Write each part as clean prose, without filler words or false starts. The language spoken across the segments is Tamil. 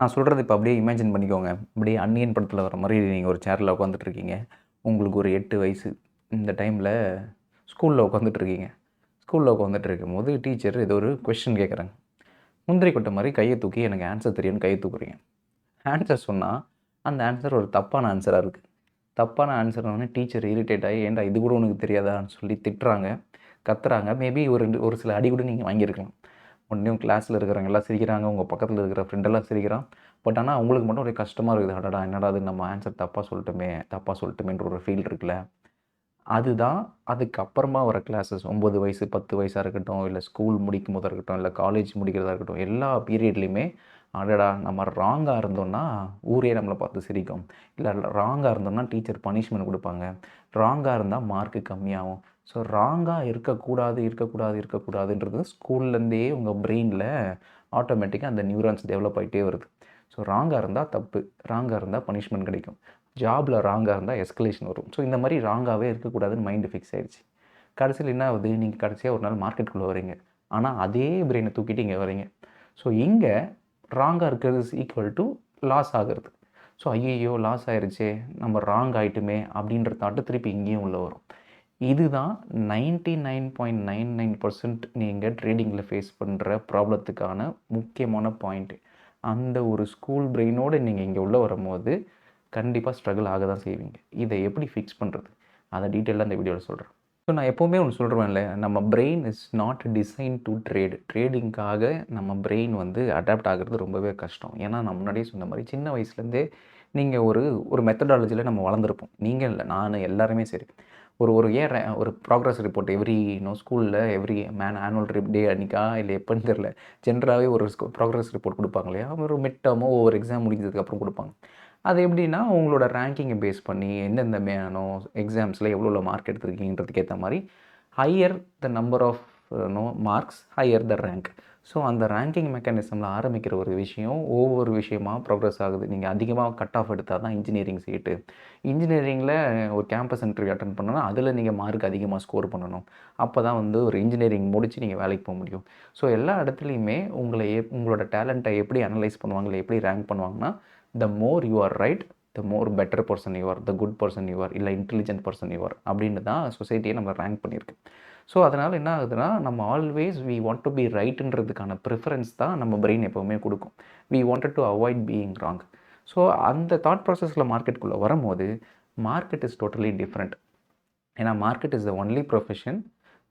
நான் சொல்றது இப்ப அப்படியே இமேஜின் பண்ணிக்கோங்க. அப்படியே அந்நியன் படத்துல வர மாரி நீங்க ஒரு சேர்ல உட்காந்துட்டு இருக்கீங்க. உங்களுக்கு ஒரு 8 வயசு. இந்த டைம்ல ஸ்கூல்ல உட்காந்துட்டு இருக்கீங்க. ஸ்கூல்ல உட்காந்துட்டு இருக்கும்போது டீச்சர் ஏதோ ஒரு கொஸ்டின் கேட்குறாங்க. முந்திரி கொட்டை மாரி கைய தூக்கி எனக்கு ஆன்ஸர் தெரியும்னு கைய தூக்குறீங்க. ஆன்ஸர் சொன்னா, அந்த ஆன்ஸர் ஒரு தப்பான ஆன்ஸரா இருக்கு. தப்பான ஆன்ஸர்னோனே டீச்சர் இரிட்டேட் ஆயி, "ஏன்டா இது கூட உனக்கு தெரியாதான்னு?" சொல்லி திட்டுறாங்க, கத்துறாங்க. மேபி ஒரு சில அடி கூட நீங்க வாங்கியிருக்கலாம். உடனே கிளாஸ்ல இருக்கிறவங்க எல்லாம் சிரிக்கிறாங்க. உங்க பக்கத்துல இருக்கிற ஃப்ரெண்ட் எல்லாம் சிரிக்கிறான். பட் ஆனா உங்களுக்கு மட்டும் ஒரே கஷ்டமா இருக்குது. அடடா! என்னடா இது நம்ம ஆன்ஸர் தப்பா சொல்லிட்டோமேன்ற ஒரு ஃபீல் இருக்குல்ல. அதுதான் அதுக்கப்புறமா வர கிளாஸஸ் 9 வயசு, 10 வயசா இருக்கட்டும், இல்ல ஸ்கூல் முடிக்கும்போதா இருக்கட்டும், இல்ல காலேஜ் முடிக்கிறதா இருக்கட்டும், எல்லா பீரியட்லயுமே அடடா! நம்ம ராங்கா இருந்தோம்னா, ஊரே நம்மள பார்த்து சிரிக்கும். இல்ல ராங்கா இருந்தோம்னா டீச்சர் பனிஷ்மென்ட் குடுப்பாங்க. ராங்கா இருந்தா மார்க் கம்மியாகும். ஸோ ராங்கா இருக்கக்கூடாதுன்றது ஸ்கூல்லேருந்தே உங்க பிரெயின்ல ஆட்டோமேட்டிக்கா அந்த நியூரான்ஸ் டெவலப் ஆயிட்டே வருது. ஸோ ராங்கா இருந்தா தப்பு. ராங்கா இருந்தா பனிஷ்மென்ட் கிடைக்கும். ஜாப்ல ராங்கா இருந்தா எஸ்கலேஷன் வரும். ஸோ இந்த மாரி ராங்காவே இருக்கக்கூடாதுன்னு மைண்ட் ஃபிக்ஸ் ஆயிடுச்சு. கடைசியில என்ன ஆகுது? நீங்க கடைசியா ஒரு நாள் மார்க்கெட்குள்ள வரீங்க. ஆனா அதே பிரெயின தூக்கிட்டு இங்க வரீங்க. ஸோ இங்க ராங்கா இருக்கிறது இஸ் ஈக்குவல் டூ லாஸ் ஆகுறது. ஸோ ஐய்யய்யோ! லாஸ் ஆயிருச்சே! நம்ம ராங் ஆயிட்டோமே! அப்படின்ற தாட் திருப்பி இங்கேயும் உள்ள வரும். இதுதான் 99.99% நீங்க ட்ரேடிங்ல ஃபேஸ் பண்ற ப்ராப்ளத்துக்கான முக்கியமான பாயிண்ட். அந்த ஒரு ஸ்கூல் பிரெயினோட நீங்க இங்க உள்ள வரும்போது, கண்டிப்பா ஸ்ட்ரகிள் ஆக தான் செய்வீங்க. இத எப்படி ஃபிக்ஸ் பண்றது? அத டீட்டெயிலா இந்த வீடியோல சொல்றேன். ஸோ நான் எப்பவுமே ஒண்ணு சொல்ருவேன்ல, நம்ம brain is not design to trade. ட்ரேடிங்க்காக நம்ம பிரெயின் வந்து அடாப்ட் ஆகுறது ரொம்பவே கஷ்டம். ஏன்னா, நான் முன்னாடியே சொன்ன மாரி சின்ன வயசுலேருந்தே நீங்க ஒரு ஒரு மெத்தடாலஜில நம்ம வளர்ந்துருப்போம். நீங்க இல்ல, நானு எல்லாருமே சரி. ஒரு ஒரு ஏன் ஒரு ப்ராக்ரஸ் ரிப்போர்ட் எவ்ரி ஸ்கூல்ல எவ்ரி ஆனுவல் டே அன்னைக்கா இல்ல எப்பன்னு தெரியல. ஜென்ரலாவே ஒரு ப்ராக்ரஸ் ரிப்போர்ட் குடுப்பாங்க இல்லையா? ஒரு மிட் டெர்மோ ஒவ்வொரு எக்ஸாம் முடிஞ்சதுக்கப்புறம் குடுப்பாங்க. அது எப்படின்னா, உங்களோட ரேங்கிங்க பேஸ் பண்ணி எந்தெந்த எக்ஸாம்ஸ்ல எவ்வளோ மார்க் எடுத்திருக்கீங்கன்றதுக்கு ஏத்த மாரி, higher the number of marks, higher the rank. So அந்த ரேங்கிங் மெக்கானிசம்ல ஆரம்பிக்கிற ஒரு விஷயம், ஒவ்வொரு விஷயமா ப்ராக்ரஸ் ஆகுது. நீங்க அதிகமா கட் ஆஃப் எடுத்தா தான் இன்ஜினியரிங் சீட்டு. இன்ஜினியரிங்ல ஒரு கேம்பஸ் இன்டர்வியூ அட்டெண்ட் பண்ணணும்னா, அதில நீங்க மார்க் அதிகமா ஸ்கோர் பண்ணணும். அப்பதான் வந்து ஒரு இன்ஜினியரிங் முடிச்சு நீங்க வேலைக்கு போ முடியும். ஸோ எல்லா இடத்துலயுமே உங்களோட டேலண்ட்ட எப்படி அனலைஸ் பண்ணுவாங்க, இல்ல எப்படி ரேங்க் பண்ணுவாங்கன்னா, the more you are right, the more better person you are, the good person you are, இல்ல இன்டெலிஜென்ட் பெர்சன் யூ ஆர் அப்படின்னு தான் சொசைட்டியே நம்மள ரேங்க் பண்ணியிருக்கு. ஸோ அதனால என்ன ஆகுதுன்னா, நம்ம always we want to be ரைட்ன்றதுக்கான பிரிஃபரன்ஸ் தான் நம்ம பிரெயின் எப்பவுமே குடுக்கும். We wanted to avoid being wrong. So அந்த தாட் ப்ராசஸ்ல மார்க்கெட்குள்ள வரும்போது, மார்க்கெட் இஸ் டோட்டலி டிஃபரெண்ட். ஏன்னா market is the only profession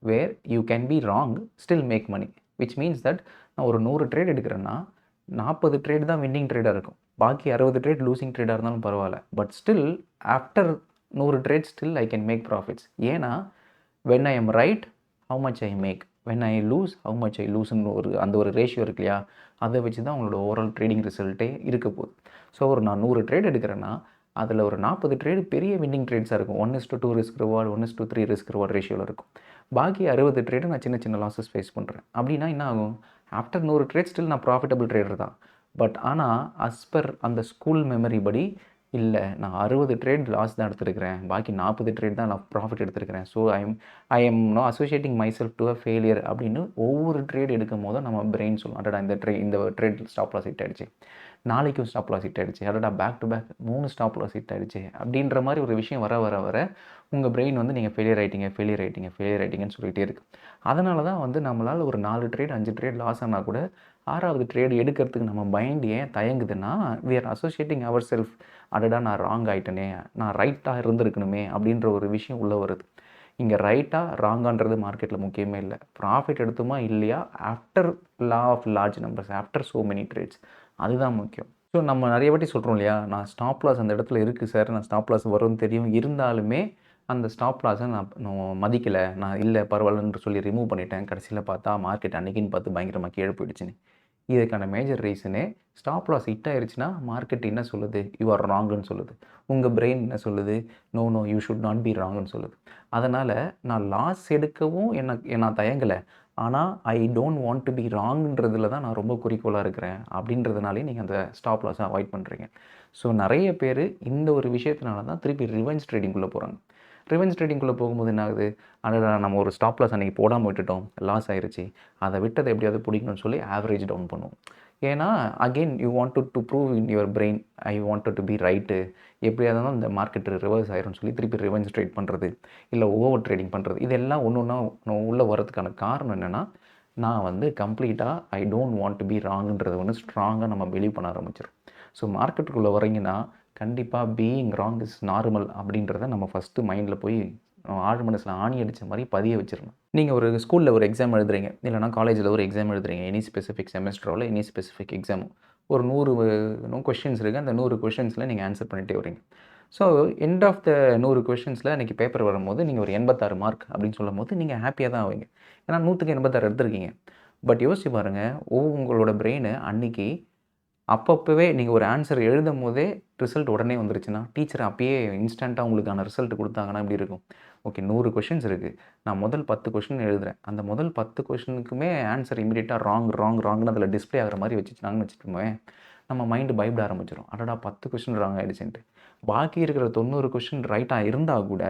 where you can be wrong, still make money. Which means that நான் ஒரு 100 ட்ரேட் எடுக்கிறேன்னா, 40 ட்ரேட் தான் வின்னிங் ட்ரேடா இருக்கும். பாக்கி 60 ட்ரேட் லூசிங் ட்ரேடா இருந்தாலும் பரவால்ல. But still after 100 trade still I can make profits. ஏன்னா, when I am right, how much I make. When I lose, how much I லூஸ்ன்னு அந்த ஒரு ரேஷியோ இருக்கு இல்லையா? அத வச்சு தான் உங்களோட ஓவரால் ட்ரேடிங் ரிசல்ட்டே இருக்க போகுது. ஸோ நான் 100 ட்ரேட் எடுக்கிறேன்னா, அதில ஒரு 40 ட்ரேடு பெரிய வின்னிங் ட்ரேட்ஸா இருக்கும். 1:2 ரிஸ்க் ரிவார்ட், 1:3 ரிஸ்க் ரிவார்ட் ரேஷியோல இருக்கும். பாக்கி 60 ட்ரேடு நான் சின்ன சின்ன லாஸஸ் ஃபேஸ் பண்றேன். அப்படின்னா என்ன ஆகும்? ஆஃப்டர் 100 ட்ரேட் ஸ்டில் நான் ப்ராஃபிட்டபிள் ட்ரேடர் தான். பட் ஆனா, அஸ் பெர் அந்த ஸ்கூல் மெமரி படி, இல்ல நான் 60 ட்ரேட் லாஸ் தான் எடுத்திருக்கிறேன். பாக்கி 40 ட்ரேட் தான் நான் ப்ராஃபிட் எடுத்திருக்கிறேன். So I am associating myself to a failure அப்படின்னு ஒவ்வொரு ட்ரேட் எடுக்கும்போதும் நம்ம பிரெயின் சொல்லும். அடடா! இந்த ட்ரேட் ஸ்டாப் லாஸ் ஹிட் ஆயிடுச்சு. நாளைக்கும் ஸ்டாப் லாஸ் ஹிட் ஆயிடுச்சு. அடடா! Back to back 3 stop loss hit ஆயிடுச்சே! அப்படின்ற மாரி ஒரு விஷயம் வர உங்க பிரெயின் வந்து நீங்க ஃபெயிலியர் ஆயிட்டீங்கன்னு சொல்லிட்டே இருக்கு. அதனால தான் வந்து நம்மளால ஒரு 4 ட்ரேட், 5 ட்ரேட் லாஸ் ஆனா கூட 6வது ட்ரேட் எடுக்கிறதுக்கு நம்ம மைண்ட் ஏன் தயங்குதுன்னா, we are associating our self. அடடா! நான் ராங் ஆயிட்டேனே! நான் ரைட்டா இருந்திருக்கணுமே! அப்படின்ற ஒரு விஷயம் உள்ள வருது. இங்க ரைட்டா, ராங்கான்றது மார்க்கெட்ல முக்கியமே இல்ல. ப்ராஃபிட் எடுத்தோமா இல்லையா, after law of large numbers, after so many trades. அதுதான் முக்கியம். ஸோ நம்ம நெறைய வாட்டி சொல்றோம் இல்லையா, நான் ஸ்டாப் லாஸ் அந்த இடத்துல இருக்கு சார். நான் ஸ்டாப் லாஸ் வரும்னு தெரியும். இருந்தாலுமே அந்த ஸ்டாப் லாஸ நான் மதிக்கல. நான் இல்ல பரவாயில்லன்னு சொல்லி ரிமூவ் பண்ணிட்டேன். கடைசியில பார்த்தா மார்க்கெட் அன்னைக்குன்னு பார்த்து பயங்கரமா கீழ போயிடுச்சுன்னு. இதுக்கான மேஜர் ரீசனே ஸ்டாப் லாஸ் ஹிட் ஆயிருச்சுன்னா, மார்க்கெட் என்ன சொல்லுது? யூ ஆர் ராங்குன்னு சொல்லுது. உங்க பிரெயின் என்ன சொல்லுது? No, no you should not be ராங்குன்னு சொல்லுது. அதனால நான் லாஸ் எடுக்கவும் நான் தயங்கல. ஆனா, I don't want to be ராங்ன்றதுல தான் நான் ரொம்ப குறிக்கோளா இருக்கிறேன். அப்படின்றதுனாலயே நீங்க அந்த ஸ்டாப் லாஸ அவாய்ட் பண்றீங்க. ஸோ நெறைய பேரு இந்த ஒரு விஷயத்தினால தான் திருப்பி ரிவெஞ்ச் ட்ரேடிங்குள்ள போறாங்க. ரிவெஞ்ச் ட்ரேடிங்குள்ள போகும்போது என்ன ஆகுது? அடடா! நம்ம ஒரு ஸ்டாப் லாஸ் அன்னைக்கு போடாம விட்டுட்டோம். லாஸ் ஆயிருச்சு. அத விட்டத எப்படியாவது புடிக்கணும்னு சொல்லி ஆவரேஜ் டவுன் பண்ணுவோம். ஏன்னா again you wanted to prove in your brain I wanted to be right. எப்படியா இருந்தாலும் இந்த மார்க்கெட் ரிவர்ஸ் ஆயிரும்னு சொல்லி திருப்பி ரிவெஞ்ச் ட்ரேட் பண்ணுறது, இல்லை ஓவர் ட்ரேடிங் பண்ணுறது, இதெல்லாம் ஒன்று ஒன்றா உள்ளே வரதுக்கான காரணம் என்னென்னா, நான் வந்து கம்ப்ளீட்டாக I don't want to be ராங்குன்றது ஒன்று ஸ்ட்ராங்காக நம்ம பிலீவ் பண்ண ஆரம்பிச்சிடும். ஸோ மார்க்கெட்டுக்குள்ளே வரீங்கன்னா கண்டிப்பாக பீயிங் ராங் இஸ் நார்மல் அப்படின்றத நம்ம ஃபஸ்ட்டு மைண்டில் போய் ஆழ் மனசில் ஆணி அடித்த மாதிரி பதிய வச்சிடணும். நீங்கள் ஒரு ஸ்கூலில் ஒரு எக்ஸாம் எழுதுறீங்க, இல்லைனா காலேஜில் ஒரு எக்ஸாம் எழுதுறீங்க, எனி ஸ்பெசிஃபிக் செமஸ்டரோவில் எனி ஸ்பெசிஃபிக் எக்ஸாம், ஒரு 100 கொஷின்ஸ் இருக்குது. அந்த 100 கொஷின்ஸில் நீங்கள் ஆன்சர் பண்ணிகிட்டே வரீங்க. ஸோ எண்ட் ஆஃப் த 100 கொஷின்ஸில் அன்றைக்கி பேப்பர் வரும்போது நீங்கள் ஒரு 86 மார்க் அப்படின்னு சொல்லும் போது நீங்கள் ஹாப்பியாக தான் ஆவீங்க. ஏன்னா 100க்கு 86 எடுத்திருக்கீங்க. பட் யோசிச்சு பாருங்கள், உங்களோட பிரெயின் அன்றைக்கி அப்பப்போவே நீங்கள் ஒரு ஆன்சர் எழுதும் போதே ரிசல்ட் உடனே வந்துருச்சுன்னா, டீச்சர் அப்பயே இன்ஸ்டண்ட்டாக உங்களுக்கான ரிசல்ட் கொடுத்தாங்கன்னா எப்படி இருக்கும்? ஓகே, 100 கொஷின்ஸ் இருக்குது, நான் முதல் 10 கொஷின் எழுதுகிறேன், அந்த முதல் 10 கொஷினுக்குமே ஆன்சர் இமீடியட்டாக ராங்னு அதில் டிஸ்பிளே ஆகிற மாதிரி வச்சுட்டாங்கன்னு வச்சுக்கோங்க, நம்ம மைண்டு பயப்பட ஆரம்பிச்சிடும். அடடா 10 கொஷின் ராங் ஆகிடுச்சுன்ட்டு. பாக்கி இருக்கிற 90 கொஷின் ரைட்டாக இருந்தால் கூட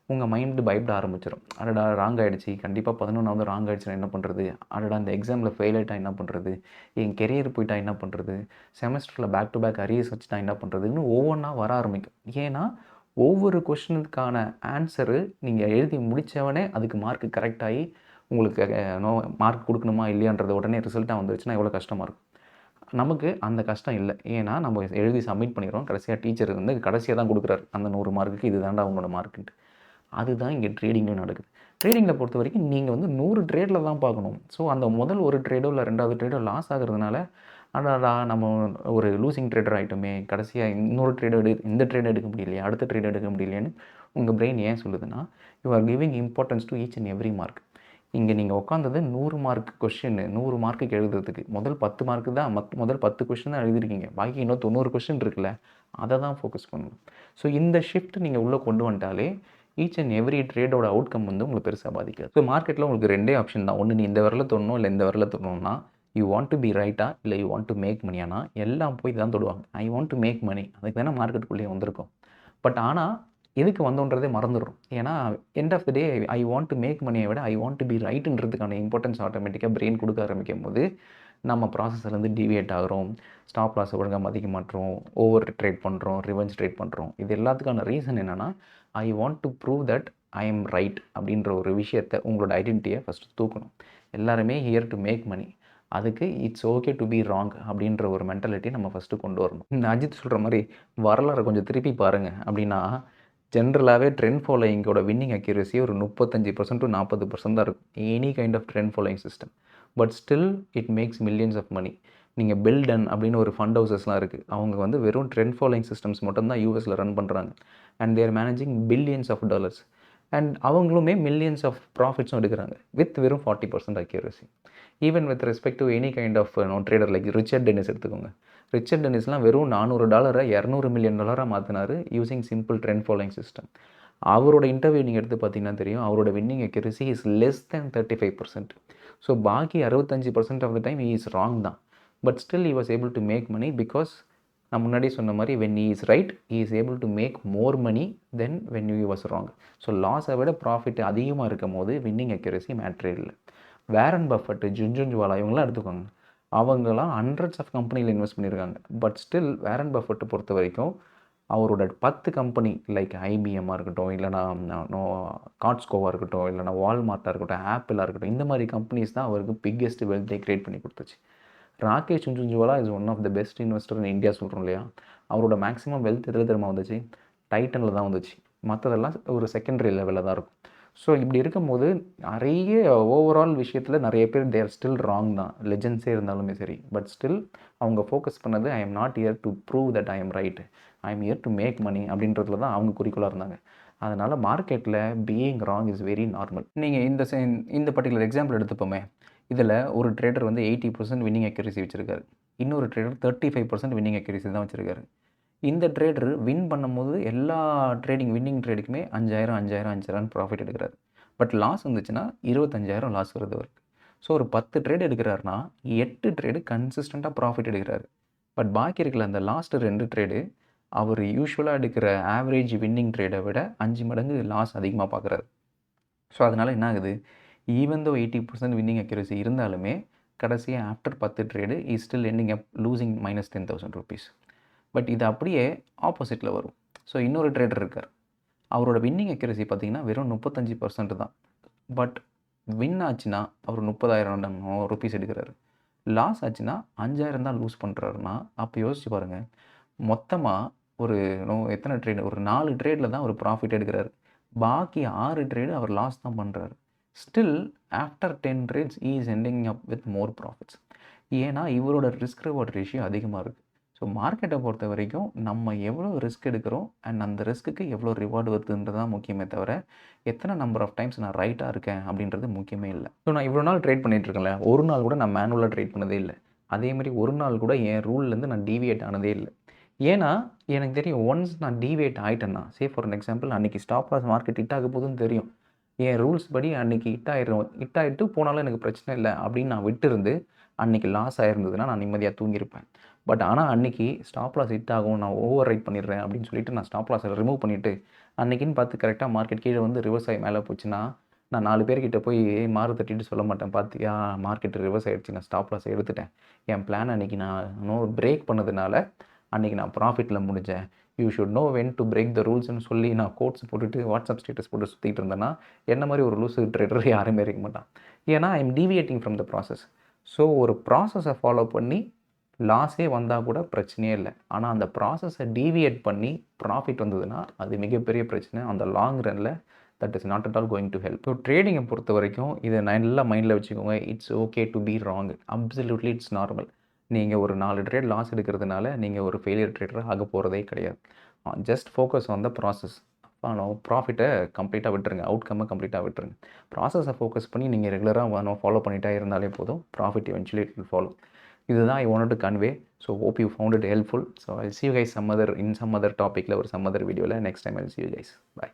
உங்கள் மைண்டு பயப்பட ஆரம்பிச்சிடும். அடடா ராங் ஆகிடுச்சு, கண்டிப்பாக 11வது ராங் ஆகிடுச்சுன்னா என்ன பண்ணுறது, அடடா இந்த எக்ஸாமில் ஃபெயில் ஆகிட்டா என்ன பண்ணுறது, என் கெரியர் போயிட்டா என்ன பண்ணுறது, செமஸ்டரில் பேக் டு பேக் அரியர்ஸ் வச்சுட்டா என்ன பண்ணுறதுன்னு ஒவ்வொன்றா வர ஆரம்பிக்கும். ஏன்னா ஒவ்வொரு கொஷினுக்கான ஆன்சரு நீங்கள் எழுதி முடித்தவனே அதுக்கு மார்க்கு கரெக்டாகி உங்களுக்கு மார்க் கொடுக்கணுமா இல்லையான்றது உடனே ரிசல்ட்டாக வந்துருச்சுன்னா எவ்வளோ கஷ்டமாக இருக்கும். நமக்கு அந்த கஷ்டம் இல்லை. ஏன்னா நம்ம எழுதி சப்மிட் பண்ணிடுறோம், கடைசியாக டீச்சர் வந்து கடைசியாக தான் கொடுக்குறாரு அந்த 100 மார்க்குக்கு இது தாண்டா அவங்களோட மார்க்குன்ட்டு. அதுதான் இங்கே ட்ரேடிங்கும் நடக்குது. ட்ரேடிங்கில் பொறுத்த வரைக்கும் நீங்கள் வந்து 100 ட்ரேடில் தான் பார்க்கணும். ஸோ அந்த முதல் ஒரு ட்ரேடோ இல்லை 2வது ட்ரேடோ லாஸ் ஆகிறதுனால அடடா நம்ம ஒரு லூசிங் ட்ரேடர் ஆகிட்டோமே, கடைசியாக இன்னொரு இந்த ட்ரேட் எடுக்க முடியலையே, அடுத்த ட்ரேட் எடுக்க முடியலையேன்னு உங்கள் பிரெயின் ஏன் சொல்லுதுன்னா, you are giving importance to each and every mark. இங்கே நீங்கள் உட்காந்தது 100 மார்க் கொஷின் 100 மார்க்குக்கு எழுதுறதுக்கு முதல் 10 மார்க்கு தான் முதல் 10 கொஷின் தான் எழுதிருக்கீங்க. பாக்கி இன்னும் 90 கொஷின் இருக்குல்ல, அதை தான் ஃபோக்கஸ் பண்ணணும். ஸோ இந்த ஷிஃப்ட் நீங்கள் உள்ளே கொண்டு வந்துட்டாலே ஈச் அண்ட் எவ்ரி ட்ரேடோட அவுட்கம் வந்து உங்களுக்கு பெருசாக பாதிக்காது. ஸோ மார்க்கெட்டில் உங்களுக்கு 2 ஆப்ஷன் தான். ஒன்று நீ இந்த வரல தொடணும், இல்லை இந்த வரல தொடணும்னா யூ வாண்ட் டு பி ரைட்டா இல்லை யூ வாண்ட் டு மேக் மணியானா எல்லாம் போய் தான் தொடுவாங்க. I want to make money, அதுக்கு தானே மார்க்கெட்டுக்குள்ளேயே வந்திருக்கும். பட் ஆனால் எதுக்கு வந்தோன்றதே மறந்துடும். ஏன்னா end of the day I want to make மணியை விட ஐ வாண்ட் டு பி ரைட்டுன்றதுக்கான இம்பார்ட்டன்ஸ் ஆட்டோமேட்டிக்காக பிரெயின் கொடுக்க ஆரம்பிக்கும் போது நம்ம ப்ராசஸ்லேருந்து டிவியேட் ஆகிறோம், ஸ்டாப் லாஸை ஒழுங்காக மதிக்க மாட்டோம், ஓவர் ட்ரேட் பண்ணுறோம், ரிவெஞ்ச் ட்ரேட் பண்ணுறோம். இது எல்லாத்துக்கான ரீசன் என்னென்னா, ஐ want to prove that I am right அப்படின்ற ஒரு விஷயத்தை உங்களோட ஐடென்டிட்டியை ஃபஸ்ட்டு தூக்கணும். எல்லாருமே ஹியர் டு மேக் மணி, அதுக்கு it's okay to be wrong அப்படின்ற ஒரு மென்டாலிட்டியை நம்ம ஃபஸ்ட்டு கொண்டு வரணும். இந்த அஜித் சொல்கிற மாதிரி வரலாறு கொஞ்சம் திருப்பி பாருங்கள் அப்படின்னா, ஜென்ரலாகவே ட்ரெண்ட் ஃபாலோயிங்கோட வின்னிங் அக்யூரசி ஒரு 35% to 40% தான் இருக்கும். Any kind of trend following system. But still it makes millions of money. நீங்கள் பில்டன் அப்படின்னு ஒரு ஃபண்ட் ஹவுசஸ்லாம் இருக்குது. அவங்க வந்து வெறும் ட்ரெண்ட் ஃபாலோயிங் சிஸ்டம்ஸ் மட்டும்தான் யூஎஸில் ரன் பண்ணுறாங்க. And they're managing billions of dollars. And அவங்களுமே மில்லியன்ஸ் ஆஃப் ப்ராஃபிட்ஸும் எடுக்கிறாங்க வித் வெறும் 40% accuracy. Even with respect to any kind of trader like Richard Dennis எடுத்துக்கோங்க. ரிச்சர்ட் டென்னிஸ்லாம் வெறும் $400 $200 மில்லியன் மாற்றினார் using simple trend following system. அவரோட இன்டர்வியூ நீங்கள் எடுத்து பார்த்தீங்கன்னா தெரியும், அவரோட winning accuracy is less than 35%. So பாக்கி 65% of the time is wrong தான். But still he was able to make money because நான் முன்னாடியே சொன்ன மாதிரி when he is right he is able to make more money than when he was wrong. So லாஸை விட ப்ராஃபிட் அதிகமாக இருக்கும் போது வின்னிங் அக்யூரசி மேட்ரே இல்லை. வாரன் பஃபட், ஜுன்ஜுன்வாலா இவங்களாம் எடுத்துக்கோங்க, அவங்களாம் ஹண்ட்ரட்ஸ் ஆஃப் கம்பெனியில் இன்வெஸ்ட் பண்ணியிருக்காங்க. பட் ஸ்டில் வாரன் பஃபட்டை பொறுத்த வரைக்கும் அவரோட 10 கம்பெனி லைக் ஐபிஎம்மாக இருக்கட்டும், இல்லைனா காட்ஸ்கோவாக இருக்கட்டும், இல்லைனா வால்மார்ட்டாக இருக்கட்டும், ஆப்பிளாக இருக்கட்டும், இந்த மாதிரி கம்பெனிஸ் தான் அவருக்கு பிக்கெஸ்ட் வெல்த்தை கிரியேட் பண்ணி கொடுத்துச்சு. Rakesh Jhunjhunwala is one of the best investor in India சொல்கிறோம் இல்லையா, அவரோட மேக்ஸிமம் வெல்த் எதில் தெரியுமா வந்துச்சு, டைட்டனில் தான் வந்துச்சு. மற்றதெல்லாம் ஒரு செகண்டரி லெவலில் தான் இருக்கும். ஸோ இப்படி இருக்கும்போது நிறைய ஓவரால் விஷயத்தில் நிறைய பேர் தேர் ஸ்டில் ராங் தான், லெஜெண்ட்ஸே இருந்தாலுமே சரி. பட் ஸ்டில் அவங்க ஃபோக்கஸ் பண்ணது I am not here to prove that I am right, I am here to make money அப்படின்றதுல தான் அவங்க குறிக்கோளாக இருந்தாங்க. அதனால் மார்க்கெட்டில் being wrong is very normal. நீங்கள் இந்த பர்டிகுலர் எக்ஸாம்பிள் எடுத்துப்போமே, இதில் ஒரு ட்ரேடர் வந்து 80% வின்னிங் அக்யூரசி வச்சுருக்காரு, இன்னொரு ட்ரேடர் 35% வின்னிங் அக்யூரசி தான் வச்சுருக்காரு. இந்த ட்ரேடர் வின் பண்ணும்போது எல்லா வின்னிங் ட்ரேடுக்குமே 5,000 ப்ராஃபிட் எடுக்கிறாரு. பட் லாஸ் வந்துச்சுன்னா 25,000 லாஸ் வருது அவருக்கு. ஸோ ஒரு 10 ட்ரேட் எடுக்கிறாருன்னா 8 ட்ரேடு கன்சிஸ்டண்ட்டாக ப்ராஃபிட் எடுக்கிறாரு. பட் பாக்கி இருக்கிற அந்த லாஸ்ட் 2 ட்ரேடு அவர் யூஸ்வலாக எடுக்கிற ஆவரேஜ் வின்னிங் ட்ரேடை விட 5 மடங்கு லாஸ் அதிகமாக பார்க்குறாரு. ஸோ அதனால் என்ன ஆகுது, ஈவன் தோ 80% வின்னிங் அக்யூரசி இருந்தாலுமே கடைசியாக after 10 trade is still ending up losing -10,000 rupees. But இது அப்படியே ஆப்போசிட்டில் வரும். ஸோ இன்னொரு ட்ரேடர் இருக்கார். அவரோட வின்னிங் அக்யூரசி பார்த்தீங்கன்னா வெறும் 35% தான். பட் வின் ஆச்சுன்னா அவர் 30,000 ரூபீஸ் எடுக்கிறாரு. லாஸ் ஆச்சுன்னா 5,000 தான் லூஸ் பண்ணுறாருன்னா, அப்போ யோசிச்சு பாருங்கள். மொத்தமாக ஒரு எத்தனை ட்ரேடு, ஒரு 4 ட்ரேடில் தான் அவர் ப்ராஃபிட் எடுக்கிறாரு. பாக்கி 6 ட்ரேடு அவர் லாஸ் தான் பண்ணுறாரு. Still after 10 trades he is ending up with more profits. ஏன்னா இவரோட ரிஸ்க் ரிவார்ட் ரேஷியோ அதிகமாக இருக்குது. ஸோ மார்க்கெட்டை பொறுத்த வரைக்கும் நம்ம எவ்வளோ ரிஸ்க் எடுக்கிறோம் அண்ட் அந்த ரிஸ்க்குக்கு எவ்வளோ ரிவார்டு வருதுன்றது தான் முக்கியமே தவிர, எத்தனை நம்பர் ஆஃப் டைம்ஸ் நான் ரைட்டாக இருக்கேன் அப்படின்றது முக்கியமே இல்லை. ஸோ நான் இவ்வளோ நாள் ட்ரேட் பண்ணிகிட்ருக்கேன்ல, ஒரு நாள் கூட நான் மேனுவலாக ட்ரேட் பண்ணதே இல்லை. அதேமாதிரி ஒரு நாள் கூட என் ரூல்லேருந்து நான் டீவியேட் ஆனதே இல்லை. ஏன்னா எனக்கு தெரியும், ஒன்ஸ் நான் டீவியேட் ஆகிட்டேன்னா, ஃபார் அன் எக்ஸாம்பிள் அன்றைக்கி ஸ்டாப் லாஸ் மார்க்கெட் ஹிட் ஆக போகுதுன்னு தெரியும். என் ரூல்ஸ் படி அன்றைக்கி ஹிட் ஆகிட்டு போனாலும் எனக்கு பிரச்சனை இல்லை அப்படின்னு நான் விட்டுருந்து அன்றைக்கி லாஸ் ஆகிருந்ததுன்னா நான் நிம்மதியாக தூங்கியிருப்பேன். பட் ஆனால் அன்றைக்கி ஸ்டாப் லாஸ் ஹிட் ஆகும், நான் ஓவர் ரைட் பண்ணிடுறேன் அப்படின்னு சொல்லிட்டு நான் ஸ்டாப் லாஸை ரிமூவ் பண்ணிவிட்டு அன்றைக்கின்னு பார்த்து கரெக்டாக மார்க்கெட் கீழே வந்து ரிவர்ஸ் ஆகி மேலே போச்சுன்னா, நான் 4 பேர்கிட்ட போய் மாறு தட்டிட்டு சொல்ல மாட்டேன், பார்த்தியா மார்க்கெட் ரிவர்ஸ் ஆகிடுச்சு, நான் ஸ்டாப் லாஸ் எடுத்துட்டேன், என் பிளான் அன்றைக்கி நான் பிரேக் பண்ணதுனால அன்றைக்கி நான் ப்ராஃபிட்டில் முடிஞ்சேன், you should know when to break the ரூல்ஸ்னு சொல்லி நான் கோட்ஸ் போட்டுட்டு வாட்ஸ்அப் ஸ்டேட்டஸ் போட்டு சுற்றிட்டு இருந்தேன்னா, என்ன மாதிரி ஒரு லூஸ் ட்ரேடர் யாருமே இருக்க மாட்டான். ஏன்னா I am deviating from the process. So ஒரு ப்ராசஸை ஃபாலோ பண்ணி லாஸே வந்தால் கூட பிரச்சனையே இல்லை. ஆனால் அந்த ப்ராசஸை டீவியேட் பண்ணி ப்ராஃபிட் வந்ததுன்னா அது மிகப்பெரிய பிரச்சனை. அந்த லாங் ரனில் that is not at all going to help. So ட்ரேடிங்கை பொறுத்த வரைக்கும் இதை நல்லா மைண்டில் வச்சுக்கோங்க. It's okay to be wrong. Absolutely it's normal. நீங்கள் ஒரு 4 ட்ரேட் லாஸ் எடுக்கிறதுனால நீங்கள் ஒரு ஃபெயிலியர் ட்ரேடர் ஆக போகிறதே கிடையாது. Just focus on the process. ப்ராஃபிட்டை கம்ப்ளீட்டாக விட்டுருங்க, அவுட்கம்மை கம்ப்ளீட்டாக விட்டுருங்க. ப்ராசஸை ஃபோக்கஸ் பண்ணி நீங்கள் ரெகுலராக ஃபாலோ பண்ணிகிட்டே இருந்தாலே போதும், profit eventually it will follow. இதுதான் I wanted to convey. So hope you found it helpful. So I will see you guys some other டாப்பிக்கில் ஒரு some other வீடியோவில். Next time I will see you guys. Bye.